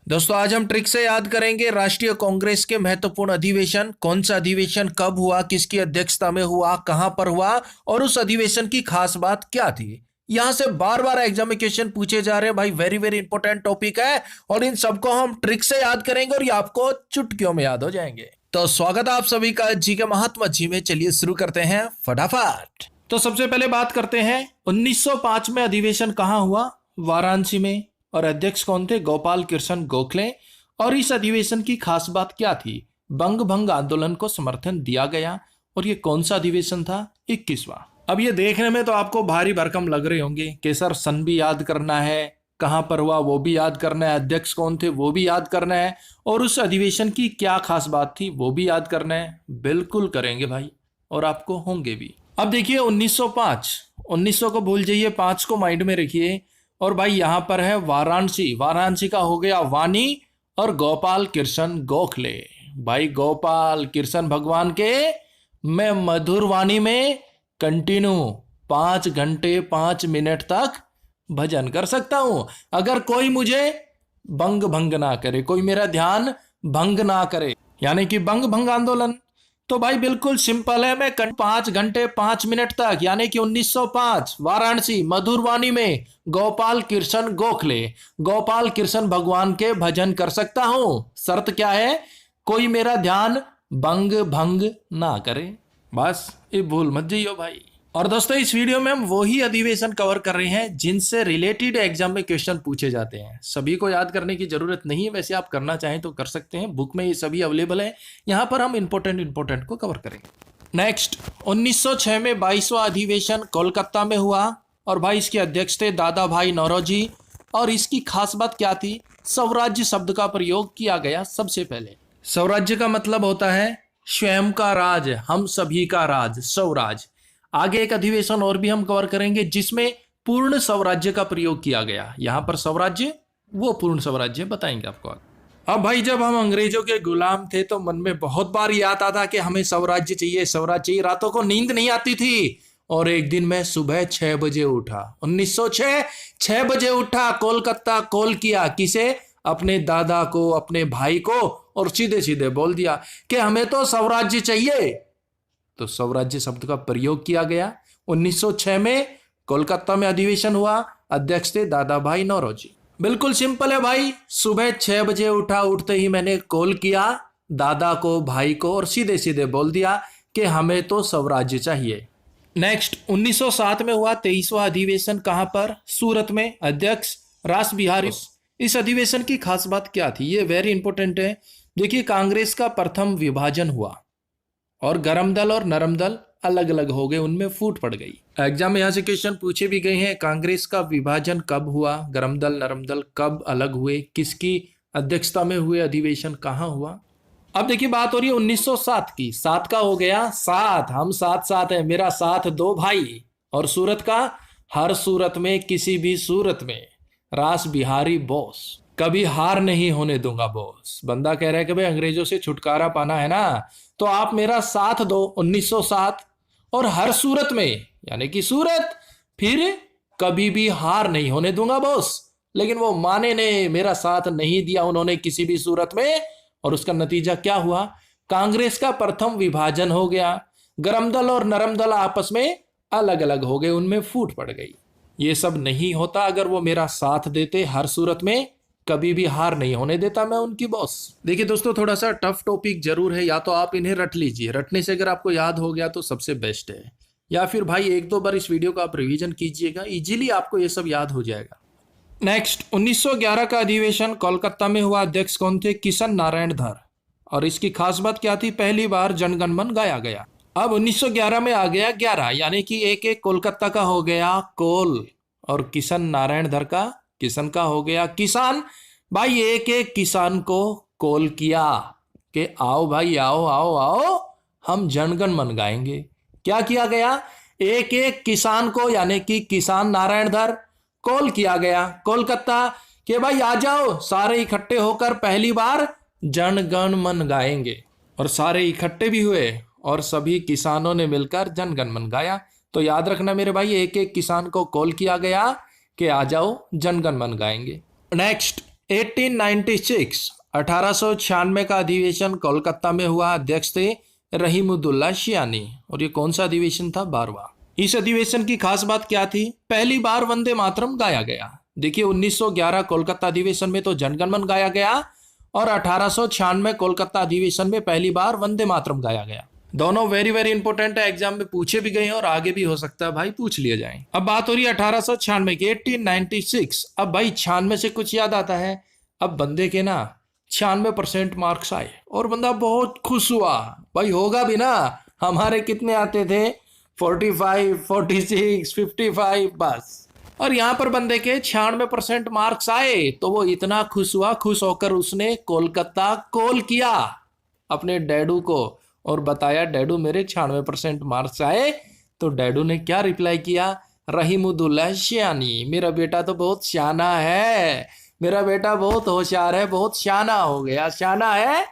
दोस्तों आज हम ट्रिक से याद करेंगे राष्ट्रीय कांग्रेस के महत्वपूर्ण अधिवेशन। कौन सा अधिवेशन कब हुआ, किसकी अध्यक्षता में हुआ, कहां पर हुआ और उस अधिवेशन की खास बात क्या थी। यहां से बार बार एग्जाम में क्वेश्चन पूछे जा रहे हैं भाई। वेरी वेरी इंपॉर्टेंट टॉपिक है और इन सबको हम ट्रिक से याद करेंगे और ये आपको चुटकियों में याद हो जाएंगे। तो स्वागत है आप सभी का जी के महात्मा जी में। चलिए शुरू करते हैं फटाफट। तो सबसे पहले बात करते हैं 1905 में अधिवेशन कहां हुआ, वाराणसी में। और अध्यक्ष कौन थे, गोपाल कृष्ण गोखले। और इस अधिवेशन की खास बात क्या थी, बंग भंग आंदोलन को समर्थन दिया गया। और ये कौन सा अधिवेशन था, 21वां। अब ये देखने में तो आपको भारी भरकम लग रहे होंगे कि सर सन भी याद करना है, कहां पर हुआ वो भी याद करना है, अध्यक्ष कौन थे वो भी याद करना है, और उस अधिवेशन की क्या खास बात थी वो भी याद करना है। बिल्कुल करेंगे भाई, और आपको होंगे भी। अब देखिए 1905, 1900 को भूल जाइए, 5 को माइंड में रखिए। और भाई यहां पर है वाराणसी, वाराणसी का हो गया वानी और गोपाल कृष्ण गोखले। भाई गोपाल कृष्ण भगवान के मैं मधुर वाणी में कंटिन्यू 5 घंटे 5 मिनट तक भजन कर सकता हूं। अगर कोई मुझे बंग भंग ना करे, कोई मेरा ध्यान भंग ना करे, यानी कि बंग भंग आंदोलन, तो भाई बिल्कुल सिंपल है। मैं 5 घंटे 5 मिनट तक, यानी कि 1905 वाराणसी मधुरवाणी में गोपाल कृष्ण गोखले, गोपाल कृष्ण भगवान के भजन कर सकता हूं। शर्त क्या है, कोई मेरा ध्यान बंग भंग ना करे। बस ये भूल मत जाइयो भाई। और दोस्तों इस वीडियो में हम वही अधिवेशन कवर कर रहे हैं जिनसे रिलेटेड एग्जाम में क्वेश्चन पूछे जाते हैं। सभी को याद करने की जरूरत नहीं है, वैसे आप करना चाहें तो कर सकते हैं, बुक में ये सभी अवेलेबल है। यहाँ पर हम इंपॉर्टेंट को कवर करेंगे। नेक्स्ट 1906 में 22वां अधिवेशन कोलकाता में हुआ और भाई इसके अध्यक्ष थे दादा भाई नौरोजी। और इसकी खास बात क्या थी, स्वराज्य शब्द का प्रयोग किया गया। सबसे पहले स्वराज्य का मतलब होता है स्वयं का राज, हम सभी का राज, स्वराज। आगे एक अधिवेशन और भी हम कवर करेंगे जिसमें पूर्ण स्वराज्य का प्रयोग किया गया। यहां पर स्वराज्य वो पूर्ण स्वराज्य बताएंगे आपको। अब भाई जब हम अंग्रेजों के गुलाम थे तो मन में बहुत बार ये आता था कि हमें स्वराज्य चाहिए, स्वराज्य चाहिए। रातों को नींद नहीं आती थी। और एक दिन मैं सुबह 6 बजे उठा, 1906 6 बजे उठा, कोलकाता कॉल किया। किसे, अपने दादा को, अपने भाई को, और सीधे सीधे बोल दिया कि हमें तो स्वराज्य चाहिए। तो स्वराज्य शब्द का प्रयोग किया गया। 1906 में कोलकाता में अधिवेशन हुआ, अध्यक्ष थे दादा भाई नौरोजी। बिल्कुल सिंपल है भाई, सुबह 6 बजे उठा, उठते ही मैंने कॉल किया दादा को, भाई को, और सीधे सीधे बोल दिया कि हमें तो स्वराज्य चाहिए। नेक्स्ट 1907 में हुआ 23वां अधिवेशन, कहां पर, सूरत में, अध्यक्ष रास बिहारी। इस अधिवेशन की खास बात क्या थी, ये वेरी इंपॉर्टेंट है। देखिए कांग्रेस का प्रथम विभाजन हुआ और गरम दल और नरम दल अलग अलग हो गए, उनमें फूट पड़ गई। एग्जाम में यहां से क्वेश्चन पूछे भी गए हैं, कांग्रेस का विभाजन कब हुआ, गरम दल नरम दल कब अलग हुए, किसकी अध्यक्षता में हुए अधिवेशन, कहां हुआ। अब देखिए बात हो रही है 1907 की। 7 का हो गया, 7 हम साथ साथ है, मेरा साथ दो भाई। और सूरत का, हर सूरत में, किसी भी सूरत में, रास बिहारी बोस, कभी हार नहीं होने दूंगा बॉस। बंदा कह रहा है कि भाई अंग्रेजों से छुटकारा पाना है ना, तो आप मेरा साथ दो 1907। और हर सूरत में, यानी कि सूरत, फिर कभी भी हार नहीं होने दूंगा बॉस। लेकिन वो माने ने, मेरा साथ नहीं दिया उन्होंने किसी भी सूरत में। और उसका नतीजा क्या हुआ, कांग्रेस का प्रथम विभाजन हो गया, गरम दल और नरम दल आपस में अलग अलग हो गए, उनमें फूट पड़ गई। ये सब नहीं होता अगर वो मेरा साथ देते, हर सूरत में कभी भी हार नहीं होने देता मैं उनकी बॉस। देखिए दोस्तों थोड़ा सा टफ टॉपिक जरूर है, या तो आप इन्हें रट लीजिए, रटने से अगर आपको याद हो गया तो सबसे बेस्ट है, या फिर भाई 1-2 बार इस वीडियो का आप रिवीजन कीजिएगा, इजीली आपको ये सब याद हो जाएगा। नेक्स्ट 1911 का अधिवेशन कोलकाता में हुआ, अध्यक्ष कौन थे, किशन नारायण धर। और इसकी खास बात क्या थी, पहली बार जनगण मन गाया गया। अब 1911 में आ गया 11, यानी कि एक एक कोलकाता का हो गया कोल, और किशन नारायण धर का, किशन का हो गया किसान। भाई एक एक किसान को कॉल किया कि आओ भाई, आओ आओ आओ, हम जनगण मन गाएंगे। क्या किया गया, एक एक किसान को, यानी कि किसान नारायण धर, कॉल किया गया कोलकाता कि भाई आ जाओ, सारे इकट्ठे होकर पहली बार जनगण मन गाएंगे। और सारे इकट्ठे भी हुए और सभी किसानों ने मिलकर जनगण मन गाया। तो याद रखना मेरे भाई, एक एक किसान को कॉल किया गया कि आ जाओ जनगण मन गाएंगे। नेक्स्ट 1896 1896 का अधिवेशन कोलकाता में हुआ। अध्यक्ष थे रहीमुद्दौला शियानी। और ये कौन सा अधिवेशन था? 12वां। इस अधिवेशन की खास बात क्या थी? पहली बार वंदे मातरम गाया गया। देखिए 1911 कोलकाता अधिवेशन में तो जनगणमन गाया गया और 1896 कोलकाता अधिवेशन में पहली बार वंदे मातरम गाया गया। दोनों वेरी वेरी इंपॉर्टेंट है, एग्जाम में पूछे भी गए और आगे भी हो सकता है भाई पूछ लिए जाए। अब बात हो रही है 1896 की, 1896। अब भाई 96 से कुछ याद आता है? अब बंदे के ना 96% मार्क्स आए और बंदा बहुत खुश हुआ। भाई होगा भी ना, हमारे कितने आते थे? 45, 46, 55 बस। और यहाँ पर बंदे के 96% मार्क्स आए तो वो इतना खुश हुआ, खुश होकर उसने कोलकाता कॉल किया अपने डैडू को और बताया डैडू मेरे 96% मार्क्स आए। तो डैडू ने क्या रिप्लाई किया? रहीमुद्दौला शियानी, मेरा बेटा तो बहुत शाना है, मेरा बेटा बहुत होशियार है, बहुत शाना हो गया। शाना है,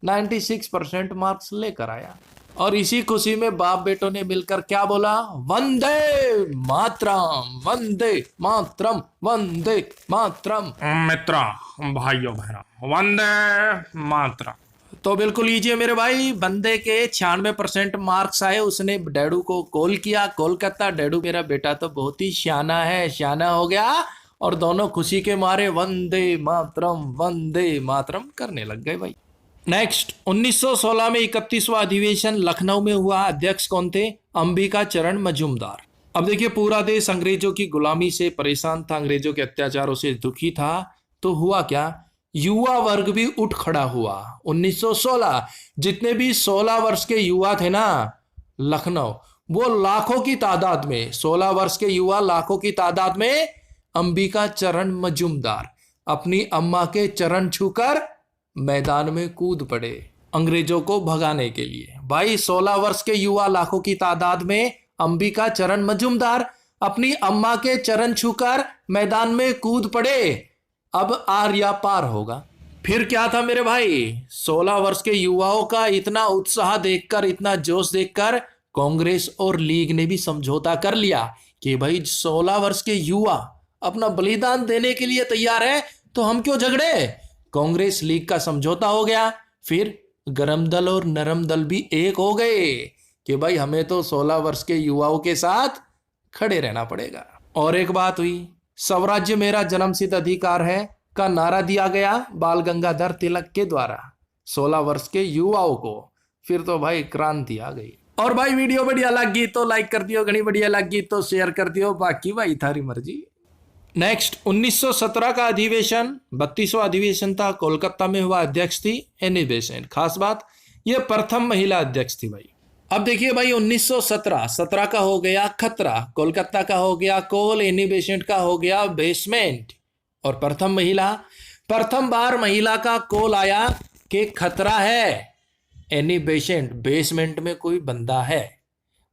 96% मार्क्स लेकर आया। और इसी खुशी में बाप बेटों ने मिलकर क्या बोला? वंदे मातरम, वंदे मातरम, वंदे मातरम। मित्रों, भाइयों बहनों, वंदे मातरम। तो बिल्कुल लीजिए मेरे भाई, बंदे के 96% मार्क्स आए, उसने डैडू को कॉल किया कोलकाता। डैडू मेरा बेटा तो बहुत ही शाना है, शाना हो गया। और दोनों खुशी के मारे वंदे मातरम करने लग गए भाई। नेक्स्ट 1916 में 31वां अधिवेशन लखनऊ में हुआ। अध्यक्ष कौन थे? अंबिका चरण मजूमदार। अब देखिए पूरा देश अंग्रेजों की गुलामी से परेशान था, अंग्रेजों के अत्याचारों से दुखी था। तो हुआ क्या? युवा वर्ग भी उठ खड़ा हुआ। 1916 जितने भी 16 वर्ष के युवा थे ना लखनऊ, वो लाखों की तादाद में, 16 वर्ष के युवा लाखों की तादाद में अंबिका चरण मजूमदार अपनी अम्मा के चरण छूकर मैदान में कूद पड़े अंग्रेजों को भगाने के लिए। भाई 16 वर्ष के युवा लाखों की तादाद में अंबिका चरण मजूमदार अपनी अम्मा के चरण छूकर मैदान में कूद पड़े। अब आर या पार होगा। फिर क्या था मेरे भाई? 16 वर्ष के युवाओं का इतना उत्साह देखकर, इतना जोश देखकर कांग्रेस और लीग ने भी समझौता कर लिया कि भाई 16 वर्ष के युवा अपना बलिदान देने के लिए तैयार है तो हम क्यों झगड़े। कांग्रेस लीग का समझौता हो गया। फिर गरम दल और नरम दल भी एक हो गए कि भाई हमें तो 16 वर्ष के युवाओं के साथ खड़े रहना पड़ेगा। और एक बात हुई, स्वराज्य मेरा जन्मसिद्ध अधिकार है का नारा दिया गया बाल गंगाधर तिलक के द्वारा 16 वर्ष के युवाओं को। फिर तो भाई क्रांति आ गई। और भाई वीडियो बढ़िया लगी तो लाइक कर दियो, घनी बढ़िया लगी तो शेयर कर दियो, बाकी भाई थारी मर्जी। नेक्स्ट 1917 का अधिवेशन 32वां अधिवेशन था, कोलकाता में हुआ। अध्यक्ष थी एनी बेसेंट। खास बात ये प्रथम महिला अध्यक्ष थी भाई। अब देखिए भाई 1917 का हो गया खतरा, कोलकाता का हो गया कोल, एनी बेसेंट का हो गया बेसमेंट। और प्रथम बार महिला का कॉल आया कि खतरा है, एनी बेसेंट, बेसमेंट में कोई बंदा है।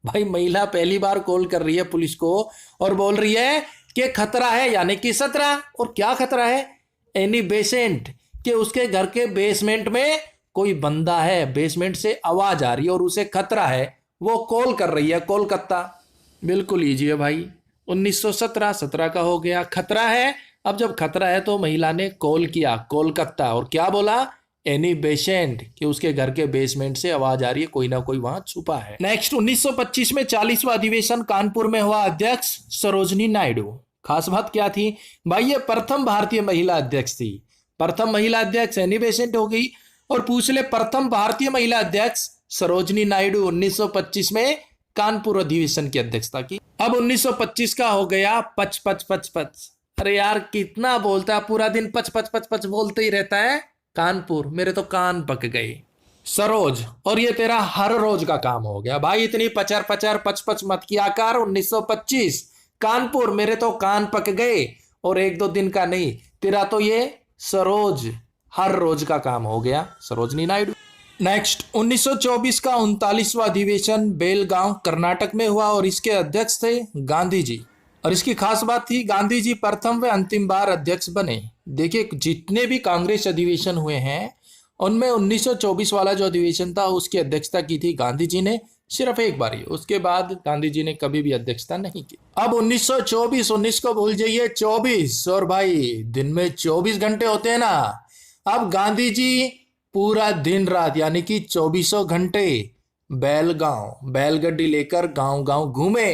भाई महिला पहली बार कॉल कर रही है पुलिस को और बोल रही है कि खतरा है, यानी कि 17। और क्या खतरा है? एनी बेसेंट, कि उसके घर के बेसमेंट में कोई बंदा है, बेसमेंट से आवाज आ रही है और उसे खतरा है। वो कॉल कर रही है कोलकाता। बिल्कुल लीजिए भाई 1917 का हो गया खतरा है। अब जब खतरा है तो महिला ने कॉल किया कोलकाता और क्या बोला? एनी बेसेंट, कि उसके घर के बेसमेंट से आवाज आ रही है, कोई ना कोई वहां छुपा है। नेक्स्ट 1925 में 40वां अधिवेशन कानपुर में हुआ। अध्यक्ष सरोजनी नायडू। खास बात क्या थी भाई? ये प्रथम भारतीय महिला अध्यक्ष थी। प्रथम महिला अध्यक्ष एनी बेसेंट हो गई और पूछ ले प्रथम भारतीय महिला अध्यक्ष सरोजनी नायडू 1925 में कानपुर अधिवेशन की अध्यक्षता की। अब 1925 का हो गया पच पच पच पच। अरे यार कितना बोलता है, पूरा दिन पच पच पच पच बोलते ही रहता है। कानपुर, मेरे तो कान पक गए। सरोज, और ये तेरा हर रोज का काम हो गया भाई, इतनी पचर पचर पच पच मत किया कर। 1925 कानपुर, मेरे तो कान पक गए। और एक दो दिन का नहीं, तेरा तो ये सरोज हर रोज का काम हो गया, सरोजनी नायडू। नेक्स्ट 1924 का 39वां अधिवेशन बेलगांव कर्नाटक में हुआ और इसके अध्यक्ष थे गांधी जी। और इसकी खास बात थी गांधी जी प्रथम व अंतिम बार अध्यक्ष बने। देखिए जितने भी कांग्रेस अधिवेशन हुए हैं उनमें 1924 वाला जो अधिवेशन था उसकी अध्यक्षता की थी गांधी जी ने, सिर्फ एक बार ही, उसके बाद गांधी जी ने कभी भी अध्यक्षता नहीं की। अब 1924, 19 को भूल जाइए, 24, और भाई दिन में 24 घंटे होते हैं ना। अब गांधी जी पूरा दिन रात यानी कि 24 घंटे बैलगाड़ी लेकर गांव गांव घूमे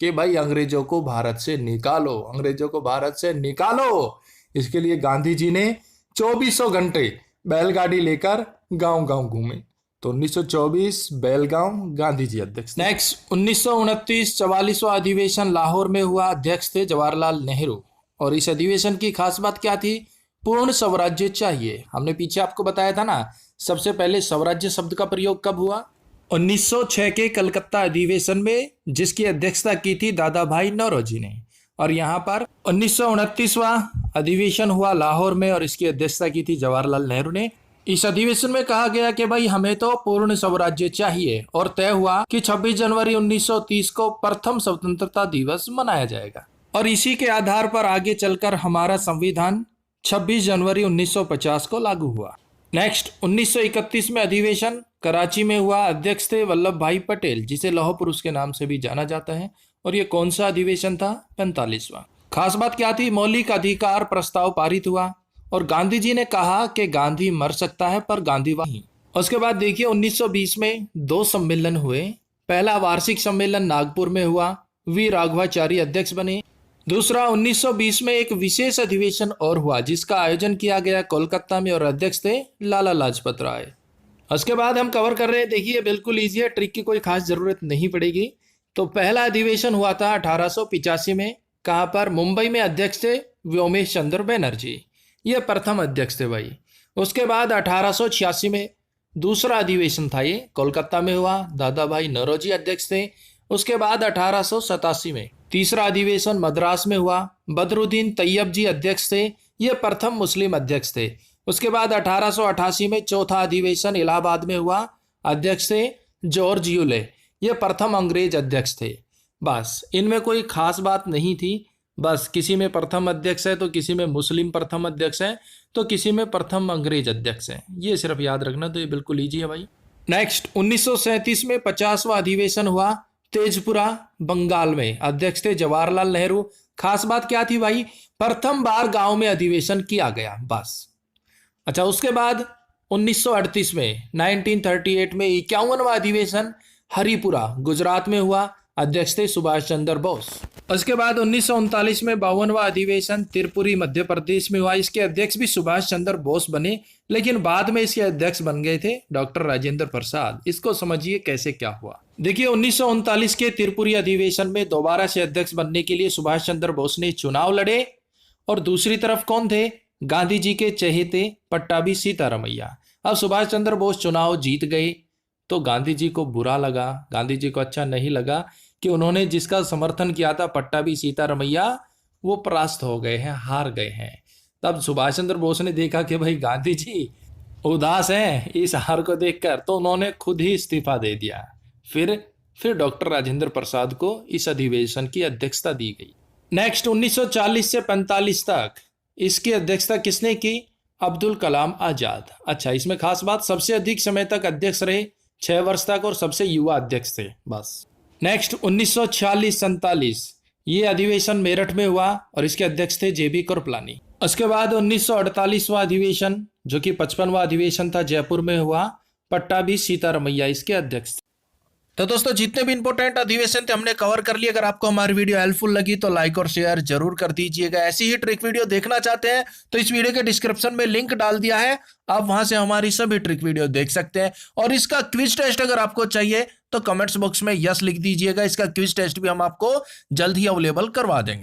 कि भाई अंग्रेजों को भारत से निकालो, अंग्रेजों को भारत से निकालो। इसके लिए गांधी जी ने 24 घंटे बैलगाड़ी लेकर गांव गांव घूमे। तो 1924 बेलगांव, गांधी जी अध्यक्ष। नेक्स्ट 1929 44वां अधिवेशन लाहौर में हुआ, अध्यक्ष थे जवाहरलाल नेहरू। और इस अधिवेशन की खास बात क्या थी? पूर्ण स्वराज्य चाहिए। हमने पीछे आपको बताया था ना, सबसे पहले स्वराज्य शब्द का प्रयोग कब हुआ? 1906 के कलकत्ता अधिवेशन में, जिसकी अध्यक्षता की थी दादा भाई नौरोजी ने। और यहाँ पर 1929वां अधिवेशन हुआ लाहौर में और इसकी अध्यक्षता की थी जवाहरलाल नेहरू ने। इस अधिवेशन में कहा गया कि भाई हमें तो पूर्ण स्वराज्य चाहिए और तय हुआ कि 26 जनवरी 1930 को प्रथम स्वतंत्रता दिवस मनाया जाएगा। और इसी के आधार पर आगे चलकर हमारा संविधान 26 जनवरी 1950 को लागू हुआ। नेक्स्ट 1931 में अधिवेशन कराची में हुआ, अध्यक्ष थे वल्लभ भाई पटेल, जिसे लौह पुरुष के नाम से भी जाना जाता है। और ये कौन सा अधिवेशन था? 45वां। खास बात क्या थी? मौलिक अधिकार प्रस्ताव पारित हुआ और गांधी जी ने कहा कि गांधी मर सकता है पर गांधी नहीं। उसके बाद देखिए 1920 में 2 सम्मेलन हुए। पहला वार्षिक सम्मेलन नागपुर में हुआ, वी राघवाचारी अध्यक्ष बने। दूसरा 1920 में एक विशेष अधिवेशन और हुआ, जिसका आयोजन किया गया कोलकाता में और अध्यक्ष थे लाला लाजपत राय। उसके बाद हम कवर कर रहे हैं, देखिए बिल्कुल ईजी है, ट्रिक की कोई खास जरूरत नहीं पड़ेगी। तो पहला अधिवेशन हुआ था 1885 में, कहाँ पर? मुंबई में, अध्यक्ष थे व्योमेश चंद्र बनर्जी, ये प्रथम अध्यक्ष थे भाई। उसके बाद 1886 में दूसरा अधिवेशन था, ये कोलकाता में हुआ, दादा भाई नौरोजी अध्यक्ष थे। उसके बाद 1887 में तीसरा अधिवेशन मद्रास में हुआ, बदरुद्दीन तैयब जी अध्यक्ष थे, ये प्रथम मुस्लिम अध्यक्ष थे। उसके बाद 1888 में चौथा अधिवेशन इलाहाबाद में हुआ, अध्यक्ष थे जॉर्ज यूले, ये प्रथम अंग्रेज अध्यक्ष थे। बस इनमें कोई खास बात नहीं थी, बस किसी में प्रथम अध्यक्ष है तो किसी में मुस्लिम प्रथम अध्यक्ष है तो किसी में प्रथम अंग्रेज अध्यक्ष है, ये सिर्फ याद रखना। तो ये बिल्कुल ईजी है भाई। नेक्स्ट 1937 में 50वां अधिवेशन हुआ, तेजपुरा बंगाल में, अध्यक्ष थे जवाहरलाल नेहरू। खास बात क्या थी भाई? प्रथम बार गांव में अधिवेशन किया गया, बस। अच्छा, उसके बाद 1938 में 1938 में 51वां अधिवेशन हरिपुरा गुजरात में हुआ, अध्यक्ष थे सुभाष चंद्र बोस। उसके बाद 1939 में 52वां अधिवेशन त्रिपुरी मध्य प्रदेश में हुआ, इसके अध्यक्ष भी सुभाष चंद्र बोस बने, लेकिन बाद में इसके अध्यक्ष बन गए थे डॉक्टर राजेंद्र प्रसाद। इसको समझिए कैसे क्या हुआ। देखिए 1939 के त्रिपुरी अधिवेशन में दोबारा से अध्यक्ष बनने के लिए सुभाष चंद्र बोस ने चुनाव लड़े और दूसरी तरफ कौन थे? गांधी जी के चहेते पट्टाभी सीतारमैया। अब सुभाष चंद्र बोस चुनाव जीत गए तो गांधी जी को बुरा लगा, गांधी जी को अच्छा नहीं लगा कि उन्होंने जिसका समर्थन किया था पट्टाभी सीतारमैया, वो परास्त हो गए हैं, हार गए हैं। तब सुभाष चंद्र बोस ने देखा कि भाई गांधी जी उदास हैं इस हार को देखकर, तो उन्होंने खुद ही इस्तीफा दे दिया। फिर डॉक्टर राजेंद्र प्रसाद को इस अधिवेशन की अध्यक्षता दी गई। नेक्स्ट 1940 से 45 तक इसकी अध्यक्षता किसने की? अब्दुल कलाम आजाद। अच्छा, इसमें खास बात, सबसे अधिक समय तक अध्यक्ष रहे 6 वर्ष तक और सबसे युवा अध्यक्ष थे, बस। नेक्स्ट 1946-47 ये अधिवेशन मेरठ में हुआ और इसके अध्यक्ष थे जेबी कृपलानी। उसके बाद 1948वां अधिवेशन, जो कि 55वां अधिवेशन था, जयपुर में हुआ, पट्टाभी सीतारमैया इसके अध्यक्ष थे। तो दोस्तों जितने भी इंपॉर्टेंट अधिवेशन थे हमने कवर कर लिए। अगर आपको हमारी वीडियो हेल्पफुल लगी तो लाइक और शेयर जरूर कर दीजिएगा। ऐसी ही ट्रिक वीडियो देखना चाहते हैं तो इस वीडियो के डिस्क्रिप्शन में लिंक डाल दिया है, आप वहां से हमारी सभी ट्रिक वीडियो देख सकते हैं। और इसका क्विज टेस्ट अगर आपको चाहिए तो कमेंट्स बॉक्स में यस लिख दीजिएगा, इसका क्विज टेस्ट भी हम आपको जल्द ही अवेलेबल करवा देंगे।